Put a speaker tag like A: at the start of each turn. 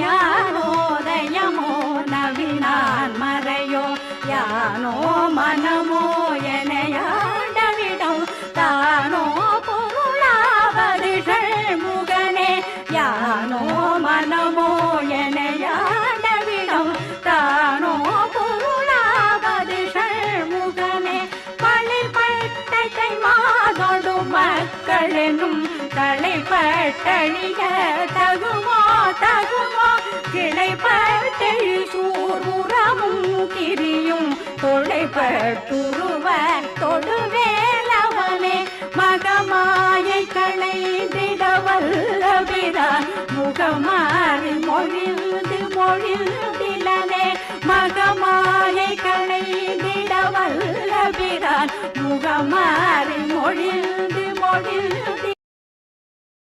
A: ஞானோதயமோ நவினான் மறையோ யானோ மனமோ எனையாண்டவிடம் தானோ பொருளாவது ஷண்முகனே யானோ மனமோ எனையாண்டவிடம் தானோ பொருளாவது ஷண்முகனே பழிப்பட்டை மாதொடு மக்களெனும் தலைப்பட்டழிய தகுமோ தகுமோ கிளைப்பட்டெழி சூர்முறமும் கிரியும் தொலைப்பட்டுருவ தொடுவேலவனே மகமாயை களைந்திடவல்லபிரான் முகமாறி மொழிந்திலனே மகமாயை களைந்திடவல்லபிரான் முகமாறி மொழிந்து